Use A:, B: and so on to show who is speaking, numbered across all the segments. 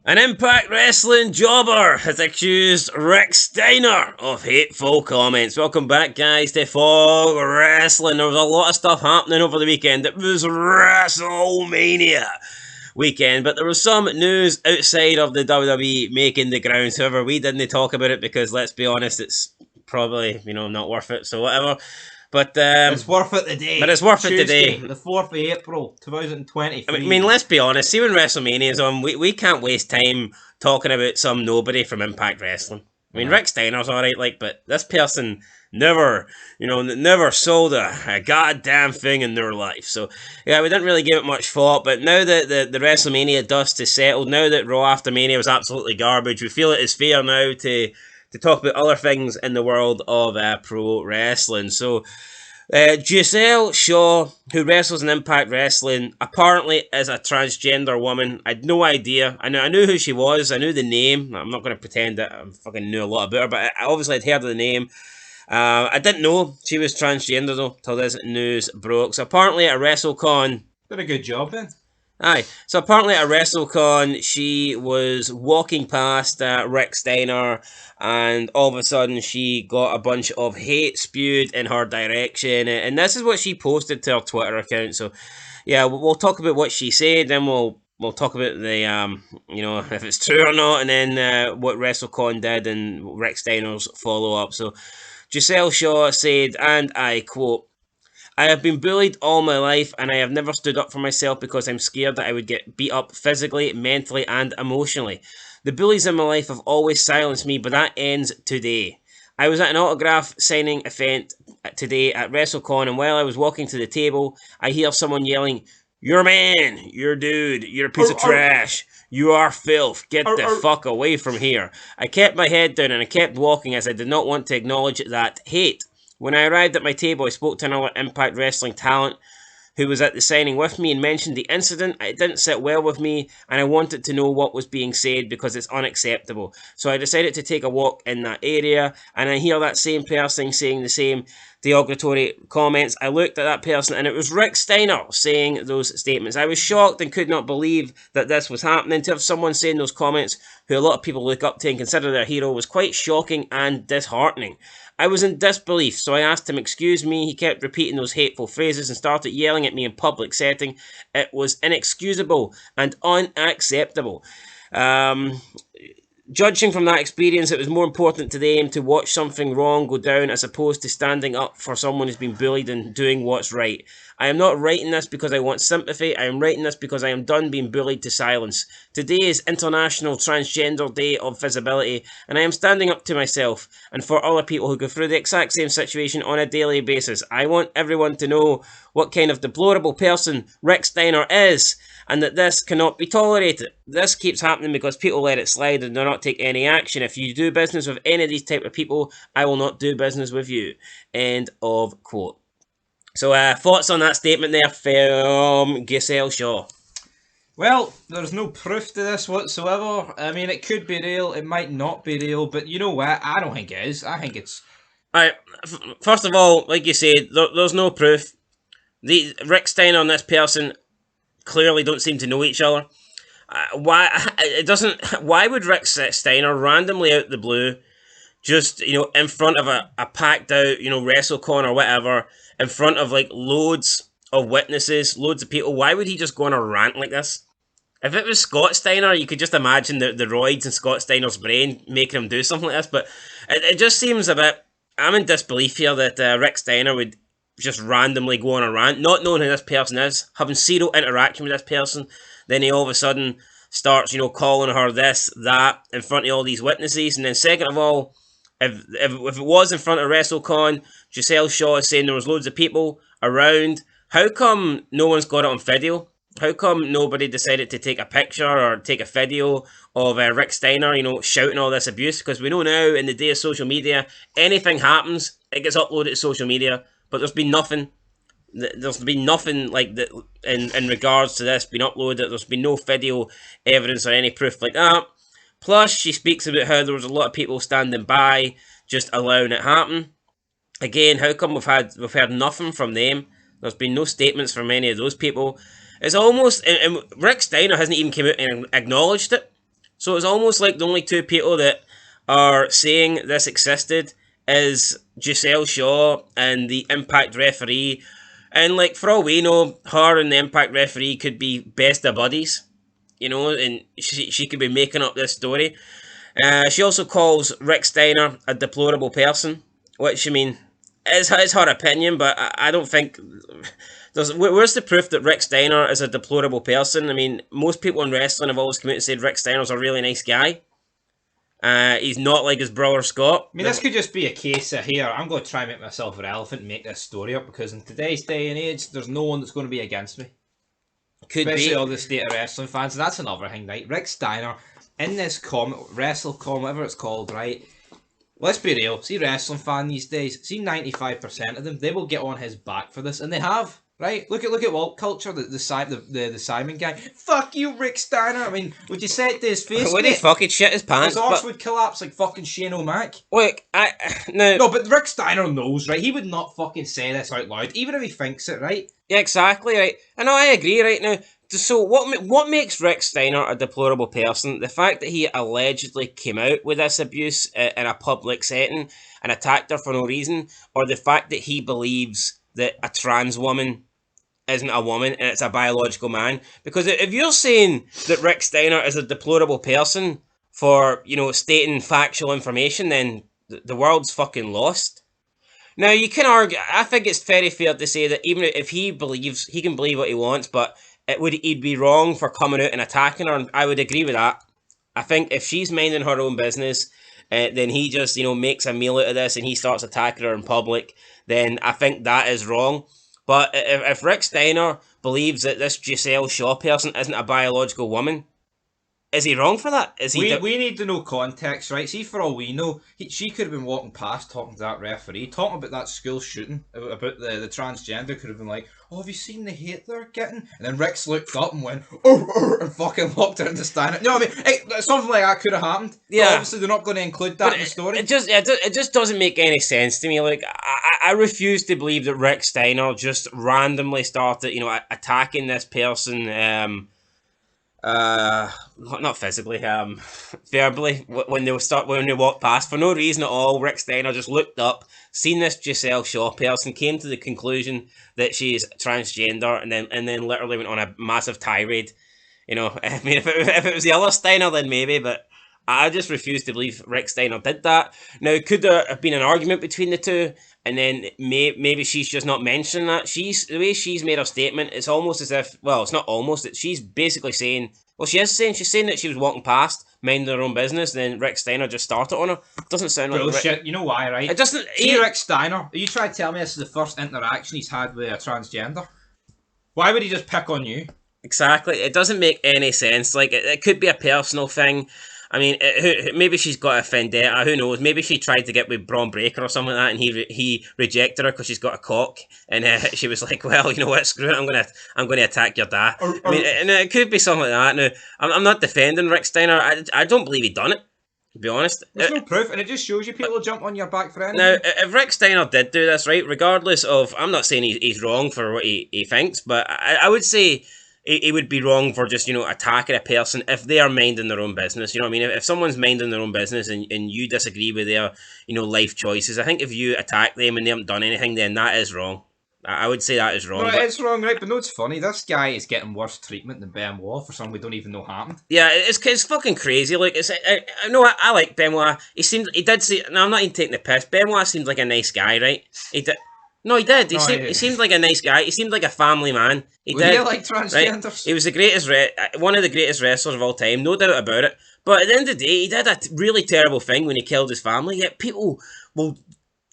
A: An Impact Wrestling jobber has accused Steiner of hateful comments. Welcome back, guys, to Fog Wrestling. There was a lot of stuff happening over the weekend. It was WrestleMania weekend, but there was some news outside of the WWE making the grounds. However, we didn't talk about it because, let's be honest, it's probably, not worth it, so whatever. But
B: it's worth it today.
A: But it's worth
B: Tuesday,
A: it today.
B: The 4th of April, 2023.
A: I mean, let's be honest. See, when WrestleMania is on, we can't waste time talking about some nobody from Impact Wrestling. I mean, Rick Steiner's alright, but this person never sold a goddamn thing in their life. So, yeah, we didn't really give it much thought. But now that the WrestleMania dust is settled, now that Raw after Mania was absolutely garbage, we feel it is fair now to talk about other things in the world of pro wrestling. So, Gisele Shaw, who wrestles in Impact Wrestling, apparently is a transgender woman. I had no idea. I knew who she was. I knew the name. I'm not going to pretend that I fucking knew a lot about her, but I obviously had heard of the name. I didn't know she was transgender though till this news broke. So apparently at WrestleCon,
B: did a good job then.
A: Aye. So apparently at WrestleCon, she was walking past Rick Steiner, and all of a sudden she got a bunch of hate spewed in her direction. And this is what she posted to her Twitter account. So, yeah, we'll talk about what she said, then we'll talk about the if it's true or not, and then what WrestleCon did and Rick Steiner's follow up. So, Gisele Shaw said, and I quote, "I have been bullied all my life, and I have never stood up for myself because I'm scared that I would get beat up physically, mentally, and emotionally. The bullies in my life have always silenced me, but that ends today. I was at an autograph signing event today at WrestleCon, and while I was walking to the table, I hear someone yelling, 'You're a man, you're a dude, you're a piece of trash, you are filth, get the fuck away from here.' I kept my head down and I kept walking as I did not want to acknowledge that hate. When I arrived at my table, I spoke to another Impact Wrestling talent who was at the signing with me and mentioned the incident. It didn't sit well with me, and I wanted to know what was being said because it's unacceptable. So I decided to take a walk in that area, and I hear that same person saying the same derogatory comments. I looked at that person, and it was Rick Steiner saying those statements. I was shocked and could not believe that this was happening. To have someone saying those comments who a lot of people look up to and consider their hero was quite shocking and disheartening. I was in disbelief, so I asked him, 'Excuse me.' He kept repeating those hateful phrases and started yelling at me in public setting. It was inexcusable and unacceptable. Judging from that experience, it was more important to them to watch something wrong go down as opposed to standing up for someone who's been bullied and doing what's right. I am not writing this because I want sympathy. I am writing this because I am done being bullied to silence. Today is International Transgender Day of Visibility, and I am standing up to myself and for other people who go through the exact same situation on a daily basis. I want everyone to know what kind of deplorable person Rick Steiner is, and that this cannot be tolerated. This keeps happening because people let it slide and do not take any action. If you do business with any of these type of people, I will not do business with you." End of quote. So, thoughts on that statement there from Gisele Shaw?
B: Well, there's no proof to this whatsoever. I mean, it could be real, it might not be real, but you know what? I don't think it is. I think it's...
A: Alright, first of all, like you said, there's no proof. Rick Steiner and this person clearly don't seem to know each other. Why would Rick Steiner randomly out the blue, just in front of a packed out WrestleCon or whatever, in front of like loads of witnesses, loads of people, why would he just go on a rant like this? If it was Scott Steiner, you could just imagine the roids in Scott Steiner's brain making him do something like this. But it just seems a bit. I'm in disbelief here that Rick Steiner would just randomly go on a rant, not knowing who this person is, having zero interaction with this person. Then he all of a sudden starts, calling her this, that, in front of all these witnesses. And then second of all, if it was in front of WrestleCon, Gisele Shaw is saying there was loads of people around. How come no one's got it on video? How come nobody decided to take a picture or take a video of Rick Steiner, shouting all this abuse? Because we know now, in the day of social media, anything happens, it gets uploaded to social media. But there's been nothing. There's been nothing like that in regards to this being uploaded. There's been no video evidence or any proof like that. Plus, she speaks about how there was a lot of people standing by, just allowing it happen. Again, how come we've heard nothing from them? There's been no statements from any of those people. It's almost, and Rick Steiner hasn't even come out and acknowledged it. So it's almost like the only two people that are saying this existed is Gisele Shaw and the Impact referee. And like for all we know, her and the Impact referee could be best of buddies, you know, and she could be making up this story. She also calls Rick Steiner a deplorable person, which I mean is her opinion, but I don't think where's the proof that Rick Steiner is a deplorable person? I mean, most people in wrestling have always come out and said Rick Steiner's a really nice guy. He's not like his brother Scott.
B: I mean, this could just be a case of here, I'm going to try and make myself relevant and make this story up, because in today's day and age, there's no one that's going to be against me.
A: Could
B: Especially
A: be
B: all the state of wrestling fans. And that's another thing, right? Rick Steiner, in this WrestleCon, whatever it's called, right? Let's be real. See, wrestling fan these days, see 95% of them, they will get on his back for this, and they have. Right, look at Walt Culture, the Simon guy. Fuck you, Rick Steiner. I mean, would you say it to his face?
A: Would he fucking shit his pants?
B: His arse would collapse like fucking Shane O'Mac.
A: Look,
B: No, but Rick Steiner knows, right? He would not fucking say this out loud, even if he thinks it, right?
A: Yeah, exactly, right. I know, I agree, right now. So what makes Rick Steiner a deplorable person? The fact that he allegedly came out with this abuse in a public setting and attacked her for no reason, or the fact that he believes that a trans woman isn't a woman and it's a biological man? Because if you're saying that Rick Steiner is a deplorable person for, you know, stating factual information, then the world's fucking lost. Now, you can argue, I think it's very fair to say that even if he believes, he can believe what he wants, but he'd be wrong for coming out and attacking her, and I would agree with that. I think if she's minding her own business, then he just, you know, makes a meal out of this and he starts attacking her in public, then I think that is wrong. But if Rick Steiner believes that this Gisele Shaw person isn't a biological woman, is he wrong for that? Is he?
B: We need to know context, right? See, for all we know, she could have been walking past talking to that referee, talking about that school shooting, about the transgender, could have been like, oh, have you seen the hate they're getting? And then Rick's looked up and went, oh, and fucking locked her into Steiner. You know what I mean? Hey, something like that could have happened.
A: Yeah.
B: But obviously, they're not going to include that in the story.
A: It just doesn't make any sense to me. Like, I refuse to believe that Rick Steiner just randomly started, you know, attacking this person, not physically, verbally, when they walked past for no reason at all. Rick Steiner just looked up, seen this Gisele Shaw person, came to the conclusion that she's transgender, and then literally went on a massive tirade. You know, I mean, if it was the other Steiner, then maybe, but I just refuse to believe Rick Steiner did that. Now, could there have been an argument between the two? And then maybe she's just not mentioning that. The way she's made her statement, it's almost as if, well, it's not almost, that she's basically saying, well, she's saying that she was walking past, minding her own business, and then Rick Steiner just started on her. Doesn't sound like
B: bullshit. You know why, right?
A: It doesn't.
B: Rick Steiner, are you trying to tell me this is the first interaction he's had with a transgender? Why would he just pick on you?
A: Exactly. It doesn't make any sense. Like, it could be a personal thing. I mean, maybe she's got a vendetta. Who knows? Maybe she tried to get with Braun Breaker or something like that, and he rejected her because she's got a cock. And she was like, "Well, you know what? Screw it. I'm gonna attack your dad." I mean, and it could be something like that. Now, I'm not defending Rick Steiner. I don't believe he done it. To be honest,
B: there's no proof, and it just shows you people jump on your back for anything.
A: Now, if Rick Steiner did do this, right, regardless of, I'm not saying he's wrong for what he thinks, but I would say he would be wrong for just, you know, attacking a person if they are minding their own business. You know what I mean? If someone's minding their own business and you disagree with their, you know, life choices, I think if you attack them and they haven't done anything, then that is wrong. I would say that is wrong.
B: No, it's wrong, right? But no, it's funny. This guy is getting worse treatment than Benoit for something we don't even know happened.
A: Yeah, it's fucking crazy. Like, I like Benoit. He did say. No, I'm not even taking the piss. Benoit seems like a nice guy, right? He did. No, he did. He seemed like a nice guy. He seemed like a family man. He did.
B: You like transgenders?
A: Right? He was the greatest, one of the greatest wrestlers of all time, no doubt about it. But at the end of the day, he did a really terrible thing when he killed his family. Yet people will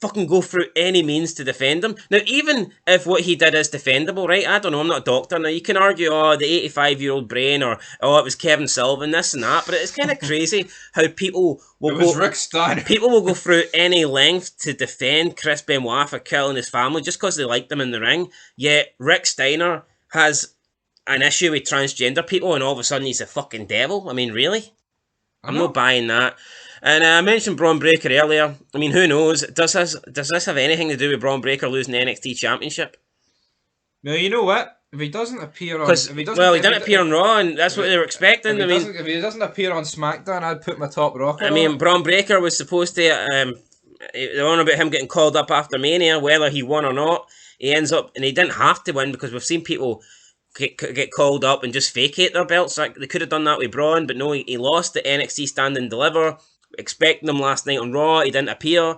A: fucking go through any means to defend him. Now, even if what he did is defendable, right? I don't know, I'm not a doctor. Now, you can argue, oh, the 85-year-old brain, or, oh, it was Kevin Sullivan, this and that, but it's kind of crazy how people will
B: Rick Steiner.
A: People will go through any length to defend Chris Benoit for killing his family just because they liked him in the ring. Yet, Rick Steiner has an issue with transgender people, and all of a sudden he's a fucking devil. I mean, really? I'm not buying that. And I mentioned Braun Breaker earlier. I mean, who knows? Does this have anything to do with Braun Breaker losing the NXT Championship?
B: No, you know what? If he doesn't appear on,
A: Because,
B: if he doesn't,
A: well, he
B: if he,
A: didn't appear on Raw, and that's
B: if
A: what
B: he,
A: they were
B: if
A: expecting.
B: he doesn't, if he doesn't appear on SmackDown, I'd put my top rocker
A: I
B: on
A: mean,
B: it.
A: Braun Breaker was supposed to. They're on about him getting called up after Mania, whether he won or not. He ends up, and he didn't have to win because we've seen people get called up and just vacate their belts. Like, they could have done that with Braun, but no, he lost the NXT Stand and Deliver. Expecting him last night on Raw, he didn't appear.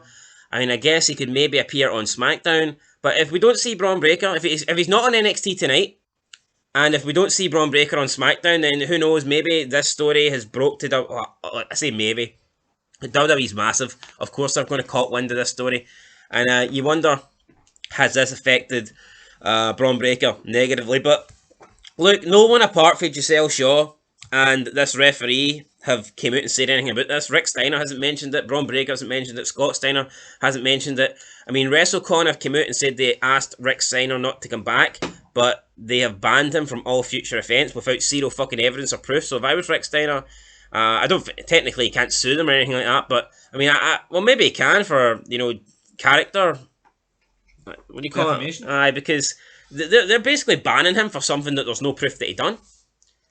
A: I mean, I guess he could maybe appear on SmackDown. But if we don't see Braun Breaker, if he's not on NXT tonight, and if we don't see Braun Breaker on SmackDown, then who knows? Maybe this story has broke to the. I say maybe. WWE's massive. Of course, they're going to caught wind of this story, and you wonder, has this affected Braun Breaker negatively? But look, no one apart from Gisele Shaw and this referee have came out and said anything about this. Rick Steiner hasn't mentioned it. Braun Breaker hasn't mentioned it. Scott Steiner hasn't mentioned it. I mean, WrestleCon have come out and said they asked Rick Steiner not to come back, but they have banned him from all future events without zero fucking evidence or proof. So if I was Rick Steiner, I don't technically he can't sue them or anything like that. But I mean, well maybe he can for character. What do you call
B: Defamation?
A: it? Because they're basically banning him for something that there's no proof that he done.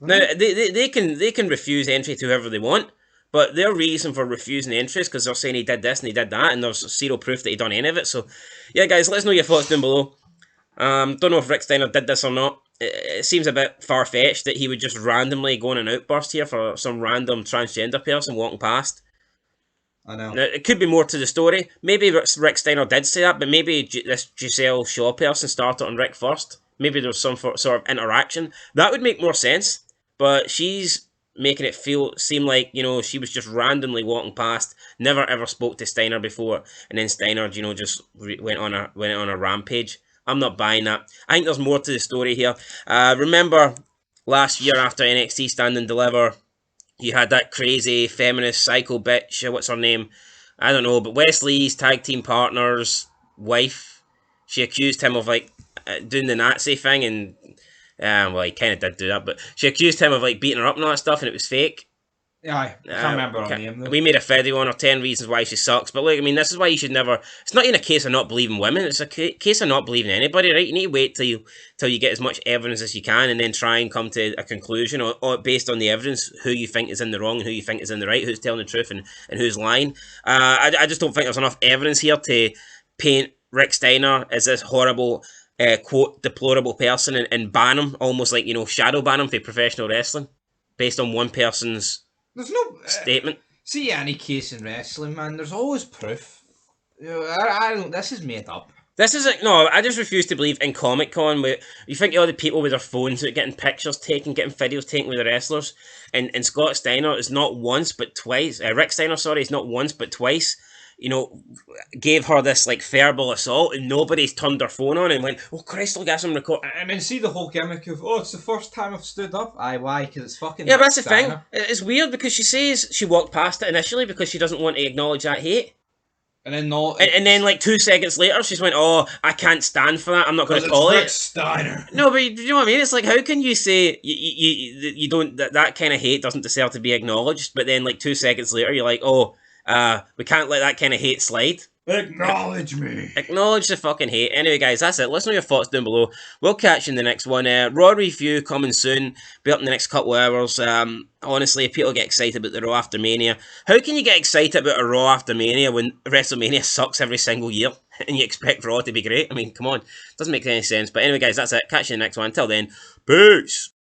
A: Now they can refuse entry to whoever they want, but their reason for refusing entry is because they're saying he did this and he did that, and there's zero proof that he done any of it. So, yeah, guys, let us know your thoughts down below. Don't know if Rick Steiner did this or not. It seems a bit far fetched that he would just randomly go on an outburst here for some random transgender person walking past.
B: I know.
A: Now, it could be more to the story. Maybe Rick Steiner did say that, but maybe this Gisele Shaw person started on Rick first. Maybe there was some sort of interaction. That would make more sense. But she's making it seem like, she was just randomly walking past, never ever spoke to Steiner before, and then Steiner, just went on a rampage. I'm not buying that. I think there's more to the story here. Remember last year after NXT Stand and Deliver, you had that crazy feminist psycho bitch, what's her name? I don't know, but Wesley's tag team partner's wife, she accused him of doing the Nazi thing, and well, he kind of did do that, but she accused him of beating her up and all that stuff, and it was fake.
B: Yeah, I can't remember her name though.
A: We made a video on her 10 reasons why she sucks, but look, I mean, this is why you should never. It's not even a case of not believing women. It's a case of not believing anybody, right? You need to wait till you get as much evidence as you can, and then try and come to a conclusion, or based on the evidence, who you think is in the wrong and who you think is in the right, who's telling the truth and who's lying. I just don't think there's enough evidence here to paint Rick Steiner as this horrible, quote, deplorable person and ban him, almost like, shadow ban him for professional wrestling, based on one person's
B: There's no
A: statement.
B: See any case in wrestling, man. There's always proof. I don't. This is made up.
A: This isn't. No, I just refuse to believe in Comic Con where you think all the people with their phones out getting pictures taken, getting videos taken with the wrestlers, and Scott Steiner is not once but twice. Rick Steiner, sorry, is not once but twice. Gave her this verbal assault, and nobody's turned their phone on and went, "Oh Christ, look at some record."
B: I mean, see the whole gimmick of, it's the first time I've stood up. Aye, why? Because it's fucking.
A: Yeah, but that's the
B: Steiner.
A: thing. It's weird because she says she walked past it initially because she doesn't want to acknowledge that hate.
B: And then not.
A: And then 2 seconds later, she's went, "Oh, I can't stand for that. I'm not going to call it."
B: Rick Steiner.
A: No, but you know what I mean? It's like, how can you say you don't that kind of hate doesn't deserve to be acknowledged, but then 2 seconds later you're like, "Oh, we can't let that kind of hate slide."
B: Acknowledge me.
A: Acknowledge the fucking hate. Anyway, guys, that's it. Let us know your thoughts down below. We'll catch you in the next one. Raw review coming soon. Be up in the next couple of hours. Honestly, people get excited about the Raw after Mania. How can you get excited about a Raw after Mania when WrestleMania sucks every single year and you expect Raw to be great? I mean, come on. Doesn't make any sense. But anyway, guys, that's it. Catch you in the next one. Until then, peace.